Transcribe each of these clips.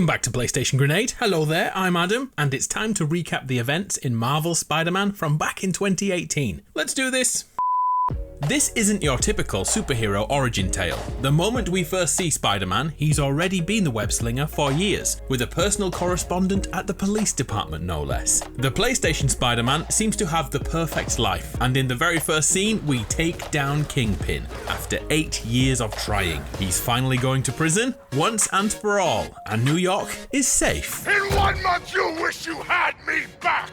Welcome back to PlayStation Grenade. Hello there, I'm Adam, and it's time to recap the events in Marvel Spider-Man from back in 2018. Let's do this. This isn't your typical superhero origin tale. The moment we first see Spider-Man, he's already been the web-slinger for years, with a personal correspondent at the police department no less. The PlayStation Spider-Man seems to have the perfect life, and in the very first scene, we take down Kingpin. After 8 years of trying, he's finally going to prison, once and for all, and New York is safe. In 1 month you wish you had me back!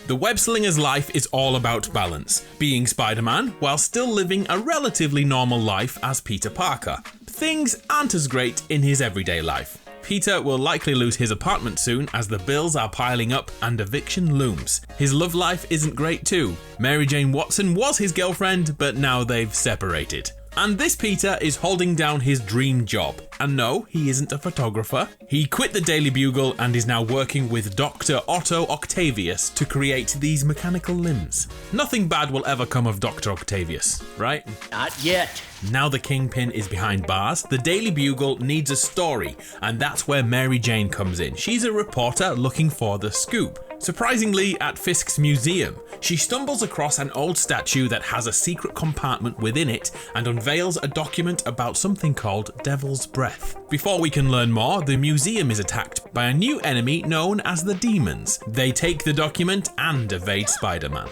The web-slinger's life is all about balance, being Spider-Man while still living a relatively normal life as Peter Parker. Things aren't as great in his everyday life. Peter will likely lose his apartment soon as the bills are piling up and eviction looms. His love life isn't great too. Mary Jane Watson was his girlfriend, but now they've separated. And this Peter is holding down his dream job. And no, he isn't a photographer. He quit the Daily Bugle and is now working with Dr. Otto Octavius to create these mechanical limbs. Nothing bad will ever come of Dr. Octavius, right? Not yet. Now the Kingpin is behind bars, the Daily Bugle needs a story, and that's where Mary Jane comes in. She's a reporter looking for the scoop. Surprisingly, at Fisk's museum, she stumbles across an old statue that has a secret compartment within it and unveils a document about something called Devil's Breath. Before we can learn more, the museum is attacked by a new enemy known as the Demons. They take the document and evade Spider-Man.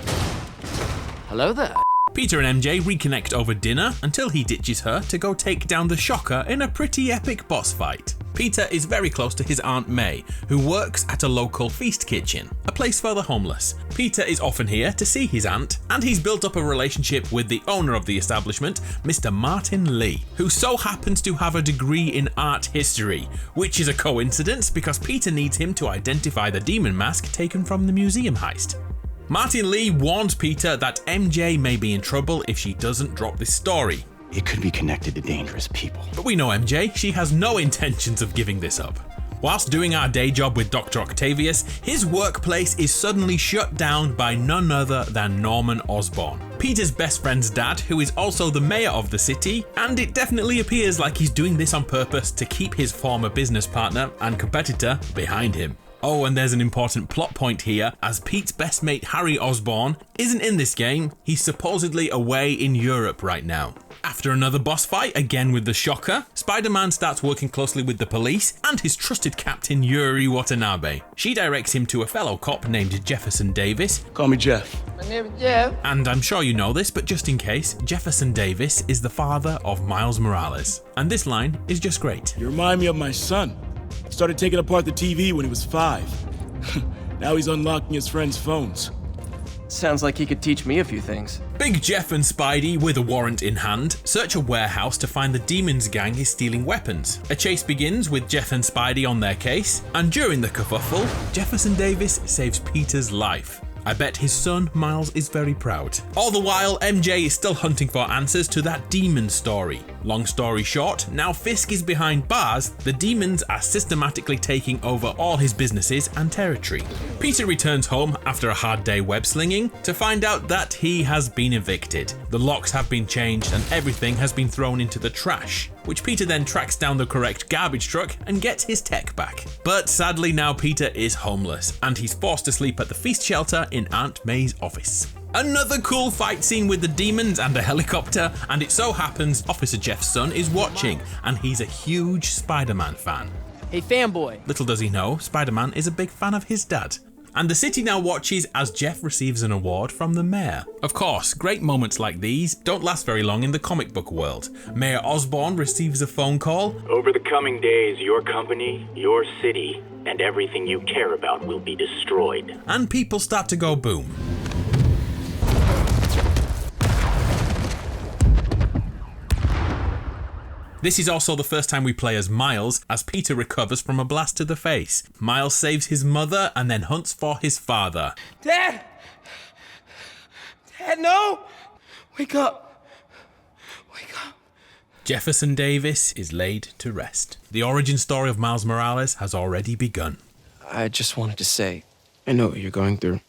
Hello there. Peter and MJ reconnect over dinner until he ditches her to go take down the Shocker in a pretty epic boss fight. Peter is very close to his Aunt May, who works at a local feast kitchen, a place for the homeless. Peter is often here to see his aunt, and he's built up a relationship with the owner of the establishment, Mr. Martin Lee, who so happens to have a degree in art history, which is a coincidence because Peter needs him to identify the demon mask taken from the museum heist. Martin Lee warns Peter that MJ may be in trouble if she doesn't drop this story. It could be connected to dangerous people. But we know MJ, she has no intentions of giving this up. Whilst doing our day job with Dr. Octavius, his workplace is suddenly shut down by none other than Norman Osborn, Peter's best friend's dad, who is also the mayor of the city, and it definitely appears like he's doing this on purpose to keep his former business partner and competitor behind him. Oh, and there's an important plot point here, as Pete's best mate Harry Osborn isn't in this game, he's supposedly away in Europe right now. After another boss fight, again with the Shocker, Spider-Man starts working closely with the police and his trusted captain Yuri Watanabe. She directs him to a fellow cop named Jefferson Davis. Call me Jeff. My name is Jeff. And I'm sure you know this, but just in case, Jefferson Davis is the father of Miles Morales. And this line is just great. You remind me of my son. Started taking apart the TV when he was 5. Now he's unlocking his friends' phones. Sounds like he could teach me a few things. Big Jeff and Spidey, with a warrant in hand, search a warehouse to find the Demons gang is stealing weapons. A chase begins with Jeff and Spidey on their case, and during the kerfuffle, Jefferson Davis saves Peter's life. I bet his son, Miles, is very proud. All the while, MJ is still hunting for answers to that demon story. Long story short, now Fisk is behind bars, the demons are systematically taking over all his businesses and territory. Peter returns home after a hard day web-slinging to find out that he has been evicted. The locks have been changed and everything has been thrown into the trash, which Peter then tracks down the correct garbage truck and gets his tech back. But sadly now Peter is homeless, and he's forced to sleep at the feast shelter in Aunt May's office. Another cool fight scene with the demons and a helicopter, and it so happens Officer Jeff's son is watching, and he's a huge Spider-Man fan. Hey fanboy. Little does he know, Spider-Man is a big fan of his dad. And the city now watches as Jeff receives an award from the mayor. Of course, great moments like these don't last very long in the comic book world. Mayor Osborn receives a phone call. Over the coming days, your company, your city, and everything you care about will be destroyed. And people start to go boom. This is also the first time we play as Miles, as Peter recovers from a blast to the face. Miles saves his mother and then hunts for his father. Dad! Dad, no! Wake up! Wake up! Jefferson Davis is laid to rest. The origin story of Miles Morales has already begun. I just wanted to say, I know what you're going through.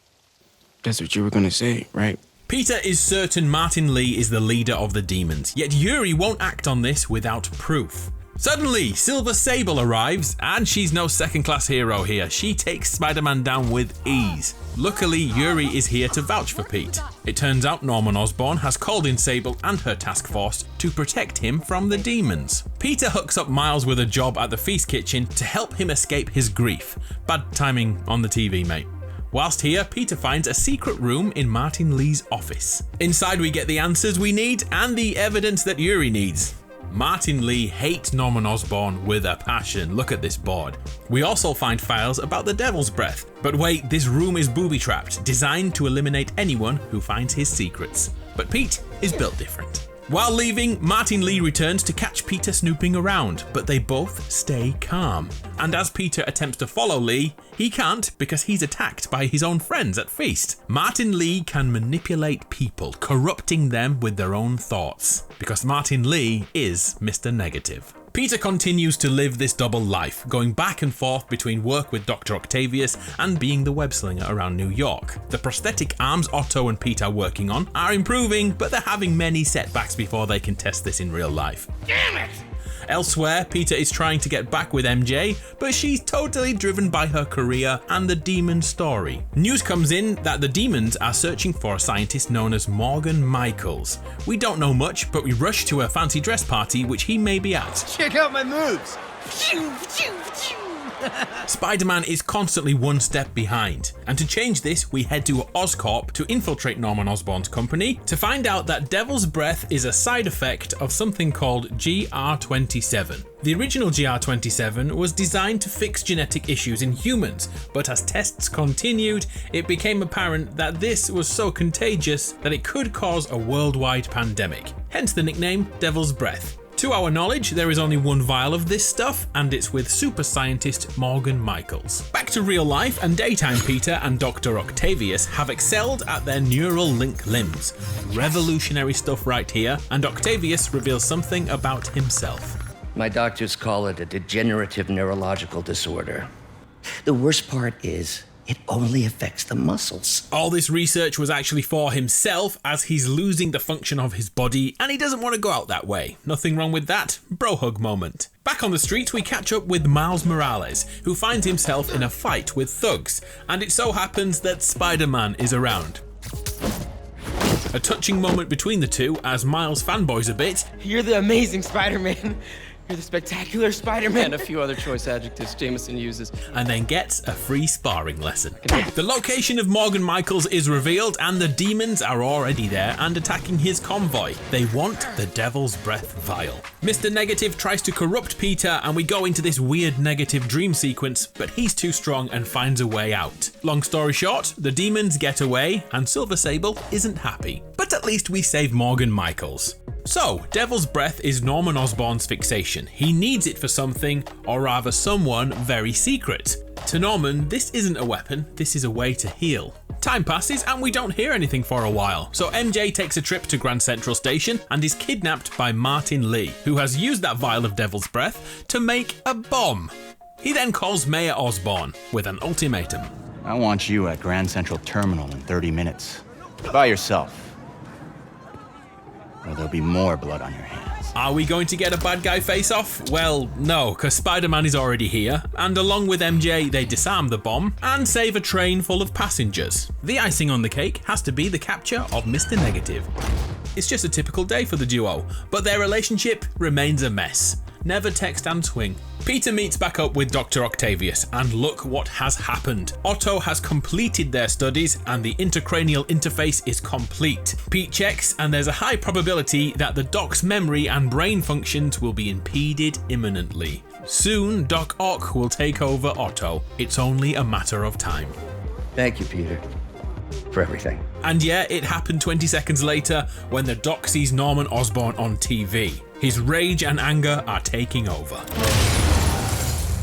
That's what you were gonna say, right? Peter is certain Martin Lee is the leader of the demons, yet Yuri won't act on this without proof. Suddenly, Silver Sable arrives, and she's no second-class hero here. She takes Spider-Man down with ease. Luckily, Yuri is here to vouch for Pete. It turns out Norman Osborn has called in Sable and her task force to protect him from the demons. Peter hooks up Miles with a job at the Feast Kitchen to help him escape his grief. Bad timing on the TV, mate. Whilst here, Peter finds a secret room in Martin Lee's office. Inside we get the answers we need and the evidence that Yuri needs. Martin Lee hates Norman Osborn with a passion. Look at this board. We also find files about the Devil's Breath. But wait, this room is booby-trapped, designed to eliminate anyone who finds his secrets. But Pete is built different. While leaving, Martin Lee returns to catch Peter snooping around, but they both stay calm. And as Peter attempts to follow Lee, he can't because he's attacked by his own friends at Feast. Martin Lee can manipulate people, corrupting them with their own thoughts, because Martin Lee is Mr. Negative. Peter continues to live this double life, going back and forth between work with Dr. Octavius and being the webslinger around New York. The prosthetic arms Otto and Pete are working on are improving, but they're having many setbacks before they can test this in real life. Damn it! Elsewhere, Peter is trying to get back with MJ, but she's totally driven by her career and the demon story. News comes in that the demons are searching for a scientist known as Morgan Michaels. We don't know much, but we rush to a fancy dress party which he may be at. Check out my moves. Spider-Man is constantly one step behind, and to change this we head to Oscorp to infiltrate Norman Osborn's company to find out that Devil's Breath is a side effect of something called GR27. The original GR27 was designed to fix genetic issues in humans, but as tests continued, it became apparent that this was so contagious that it could cause a worldwide pandemic, hence the nickname Devil's Breath. To our knowledge, there is only one vial of this stuff, and it's with super scientist Morgan Michaels. Back to real life, and daytime Peter and Dr. Octavius have excelled at their neural link limbs. Revolutionary stuff right here, and Octavius reveals something about himself. My doctors call it a degenerative neurological disorder. The worst part is, it only affects the muscles. All this research was actually for himself, as he's losing the function of his body and he doesn't want to go out that way. Nothing wrong with that. Bro hug moment. Back on the street, we catch up with Miles Morales, who finds himself in a fight with thugs, and it so happens that Spider-Man is around. A touching moment between the two as Miles fanboys a bit. You're the amazing Spider-Man. You're the spectacular Spider-Man. And a few other choice adjectives Jameson uses. And then gets a free sparring lesson. The location of Morgan Michaels is revealed and the demons are already there and attacking his convoy. They want the Devil's Breath vial. Mr. Negative tries to corrupt Peter and we go into this weird negative dream sequence, but he's too strong and finds a way out. Long story short, the demons get away and Silver Sable isn't happy. But at least we save Morgan Michaels. So, Devil's Breath is Norman Osborn's fixation. He needs it for something, or rather someone, very secret. To Norman, this isn't a weapon, this is a way to heal. Time passes and we don't hear anything for a while, so MJ takes a trip to Grand Central Station and is kidnapped by Martin Lee, who has used that vial of Devil's Breath to make a bomb. He then calls Mayor Osborn with an ultimatum. I want you at Grand Central Terminal in 30 minutes. By yourself. Or there'll be more blood on your hands. Are we going to get a bad guy face-off? Well, no, because Spider-Man is already here, and along with MJ, they disarm the bomb and save a train full of passengers. The icing on the cake has to be the capture of Mr. Negative. It's just a typical day for the duo, but their relationship remains a mess. Never text and swing. Peter meets back up with Dr. Octavius, and look what has happened. Otto has completed their studies and the intracranial interface is complete. Pete checks and there's a high probability that the Doc's memory and brain functions will be impeded imminently. Soon, Doc Ock will take over Otto. It's only a matter of time. Thank you, Peter, for everything. And yeah, it happened 20 seconds later when the Doc sees Norman Osborn on TV. His rage and anger are taking over.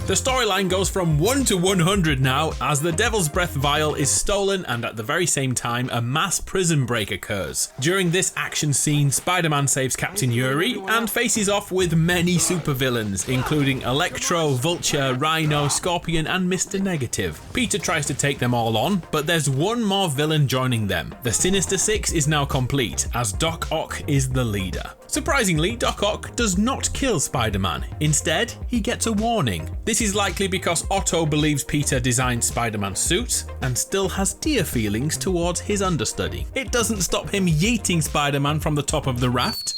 The storyline goes from 1 to 100 now as the Devil's Breath vial is stolen, and at the very same time a mass prison break occurs. During this action scene, Spider-Man saves Captain Yuri and faces off with many supervillains, including Electro, Vulture, Rhino, Scorpion and Mr. Negative. Peter tries to take them all on, but there's one more villain joining them. The Sinister Six is now complete, as Doc Ock is the leader. Surprisingly, Doc Ock does not kill Spider-Man. Instead, he gets a warning. This is likely because Otto believes Peter designed Spider-Man's suit and still has dear feelings towards his understudy. It doesn't stop him yeeting Spider-Man from the top of the raft.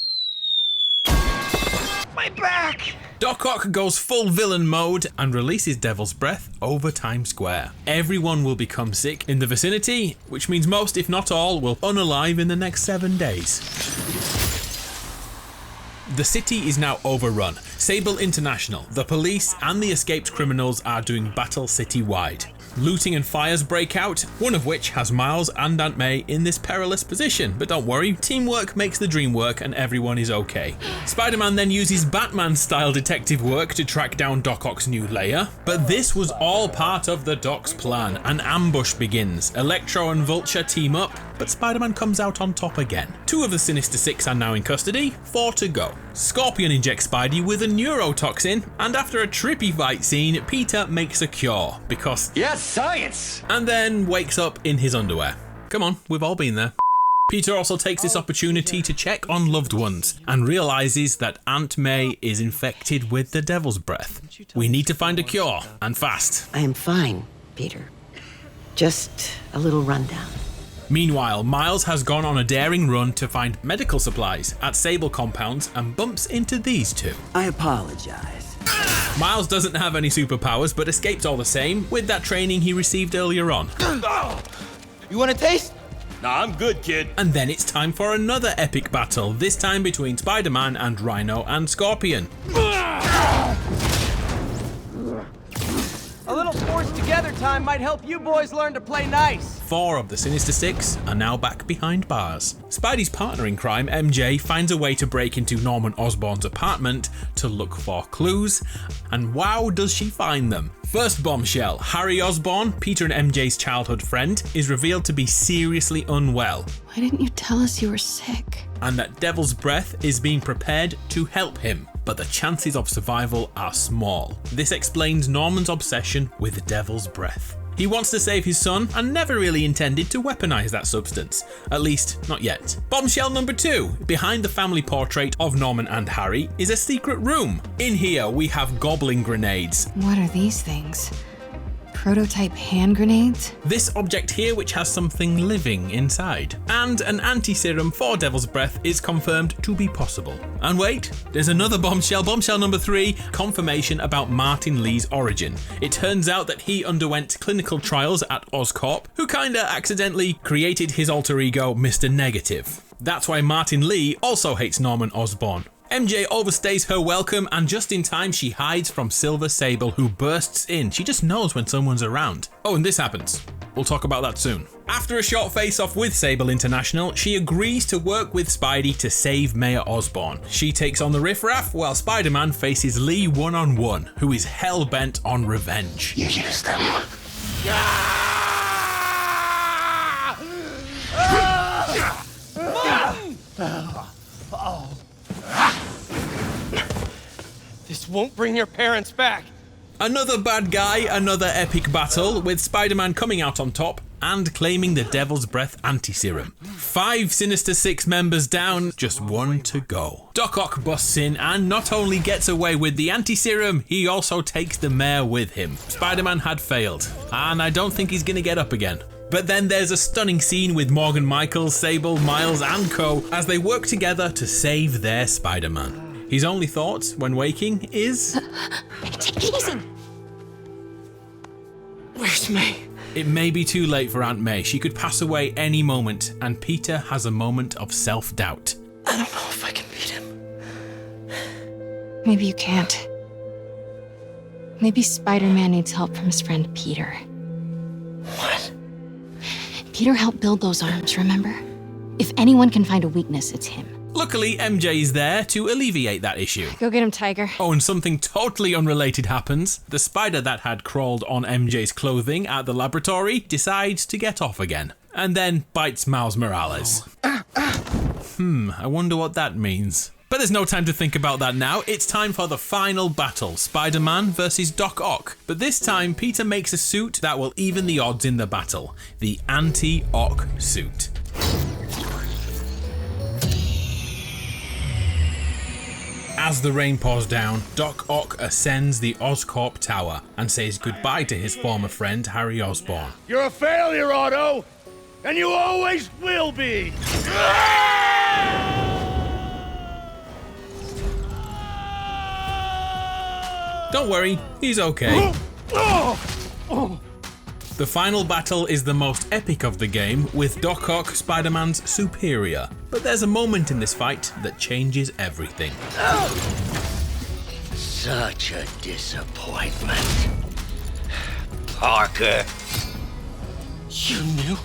My back! Doc Ock goes full villain mode and releases Devil's Breath over Times Square. Everyone will become sick in the vicinity, which means most, if not all, will unalive in the next 7 days. The city is now overrun. Sable International, the police and the escaped criminals are doing battle citywide. Looting and fires break out, one of which has Miles and Aunt May in this perilous position. But don't worry, teamwork makes the dream work and everyone is okay. Spider-Man then uses Batman-style detective work to track down Doc Ock's new lair. But this was all part of the Doc's plan. An ambush begins. Electro and Vulture team up, but Spider-Man comes out on top again. 2 of the Sinister Six are now in custody, 4 to go. Scorpion injects Spidey with a neurotoxin, and after a trippy fight scene, Peter makes a cure, because Yes, science! and then wakes up in his underwear. Come on, we've all been there. Peter also takes this opportunity to check on loved ones and realizes that Aunt May is infected with the Devil's Breath. We need to find a cure, and fast. I am fine, Peter. Just a little rundown. Meanwhile, Miles has gone on a daring run to find medical supplies at Sable compounds and bumps into these two. I apologize. Miles doesn't have any superpowers but escapes all the same with that training he received earlier on. You want a taste? Nah, I'm good, kid. And then it's time for another epic battle, this time between Spider-Man and Rhino and Scorpion. A little forced together time might help you boys learn to play nice. 4 of the Sinister Six are now back behind bars. Spidey's partner in crime, MJ, finds a way to break into Norman Osborn's apartment to look for clues, and wow does she find them. First bombshell, Harry Osborn, Peter and MJ's childhood friend, is revealed to be seriously unwell, Why didn't you tell us you were sick? and that Devil's Breath is being prepared to help him, but the chances of survival are small. This explains Norman's obsession with Devil's Breath. He wants to save his son and never really intended to weaponize that substance. At least, not yet. Bombshell number 2. Behind the family portrait of Norman and Harry is a secret room. In here we have goblin grenades. What are these things? Prototype hand grenades? This object here which has something living inside. And an anti-serum for Devil's Breath is confirmed to be possible. And wait, there's another bombshell, bombshell number 3, confirmation about Martin Lee's origin. It turns out that he underwent clinical trials at Oscorp, who kinda accidentally created his alter ego, Mr. Negative. That's why Martin Lee also hates Norman Osborn. MJ overstays her welcome, and just in time she hides from Silver Sable, who bursts in. She just knows when someone's around. Oh, and this happens. We'll talk about that soon. After a short face-off with Sable International, she agrees to work with Spidey to save Mayor Osborn. She takes on the riffraff while Spider-Man faces Lee one-on-one, who is hell-bent on revenge. You use them. This won't bring your parents back. Another bad guy, another epic battle, with Spider-Man coming out on top and claiming the Devil's Breath anti-serum. 5 Sinister Six members down, just 1 to go. Doc Ock busts in and not only gets away with the anti-serum, he also takes the mayor with him. Spider-Man had failed, and I don't think he's gonna get up again. But then there's a stunning scene with Morgan Michaels, Sable, Miles and co. as they work together to save their Spider-Man. His only thought when waking is... Take it easy. Where's May? It may be too late for Aunt May. She could pass away any moment, and Peter has a moment of self-doubt. I don't know if I can beat him. Maybe you can't. Maybe Spider-Man needs help from his friend Peter. What? Peter helped build those arms, remember? If anyone can find a weakness, it's him. Luckily, MJ is there to alleviate that issue. Go get him, Tiger. Oh, and something totally unrelated happens. The spider that had crawled on MJ's clothing at the laboratory decides to get off again, and then bites Miles Morales. I wonder what that means. But there's no time to think about that now. It's time for the final battle, Spider-Man versus Doc Ock. But this time, Peter makes a suit that will even the odds in the battle. The anti-Ock suit. As the rain pours down, Doc Ock ascends the Oscorp Tower and says goodbye to his former friend Harry Osborn. You're a failure, Otto! And you always will be! Don't worry, he's okay. The final battle is the most epic of the game, with Doc Ock Spider-Man's superior. But there's a moment in this fight that changes everything. Such a disappointment. Parker. You knew?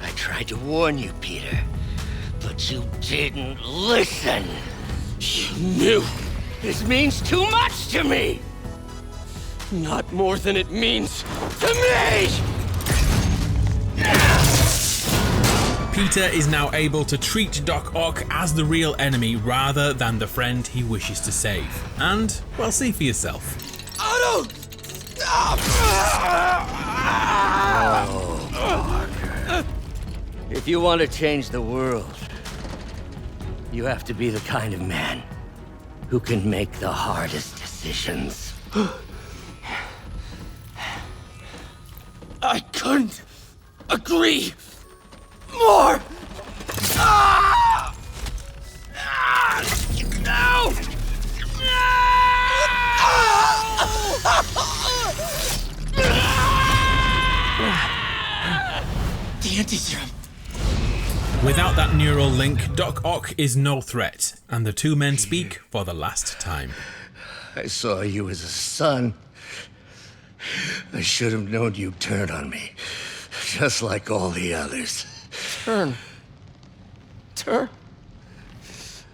I tried to warn you, Peter, but you didn't listen. You knew. This means too much to me! Not more than it means to me! Peter is now able to treat Doc Ock as the real enemy rather than the friend he wishes to save. And, well, see for yourself. Otto! Stop! Parker. If you want to change the world, you have to be the kind of man who can make the hardest decisions. I couldn't agree more! No! The anti-serum. Without that neural link, Doc Ock is no threat, and the two men speak for the last time. I saw you as a son. I should have known you'd turn on me, just like all the others. Turn.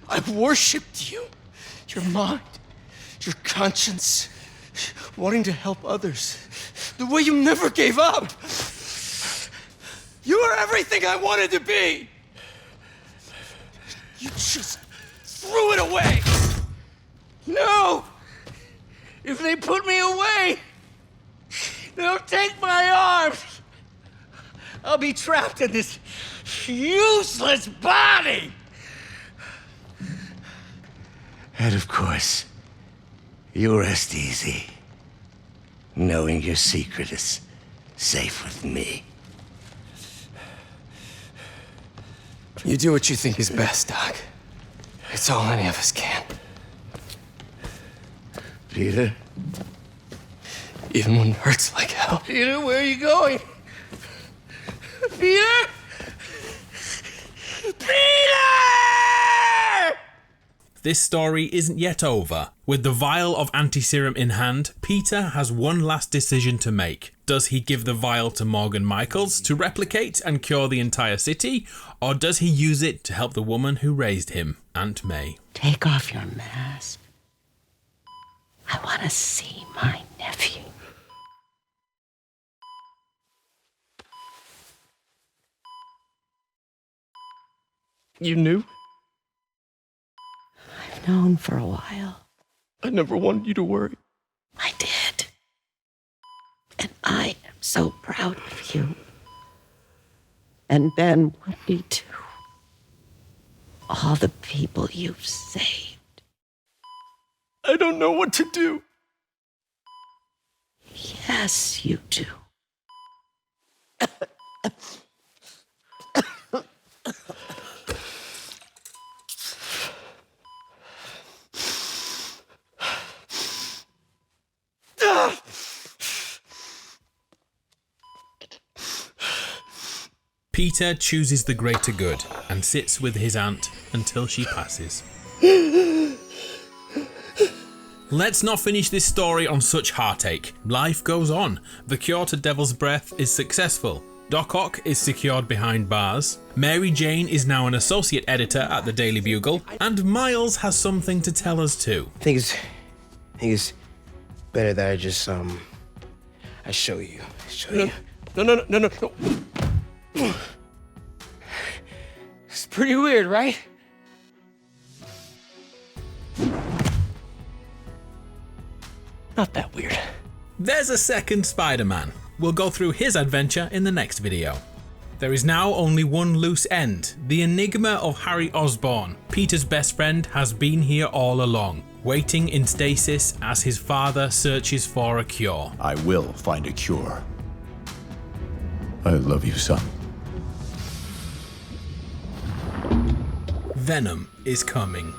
I've worshipped you. Your mind, your conscience, wanting to help others. The way you never gave up. You were everything I wanted to be. You just threw it away. No! If they put me away, they'll take my arms. I'll be trapped in this useless body. And of course, you rest easy, knowing your secret is safe with me. You do what you think is best, Doc. It's all any of us can. Peter? Even when it hurts like hell. Peter, where are you going? Peter? Peter! This story isn't yet over. With the vial of anti-serum in hand, Peter has one last decision to make. Does he give the vial to Morgan Michaels to replicate and cure the entire city, or does he use it to help the woman who raised him, Aunt May? Take off your mask. I want to see my nephew. You knew? I've known for a while. I never wanted you to worry. I did. And I am so proud of you. And Ben would be too. All the people you've saved. I don't know what to do. Yes, you do. Peter chooses the greater good and sits with his aunt until she passes. Let's not finish this story on such heartache. Life goes on. The cure to Devil's Breath is successful. Doc Ock is secured behind bars, Mary Jane is now an associate editor at the Daily Bugle, and Miles has something to tell us too. I think it's better that I just, I show you. No. It's pretty weird, right? Not that weird. There's a second Spider-Man. We'll go through his adventure in the next video. There is now only one loose end, the enigma of Harry Osborn. Peter's best friend has been here all along, waiting in stasis as his father searches for a cure. I will find a cure. I love you, son. Venom is coming.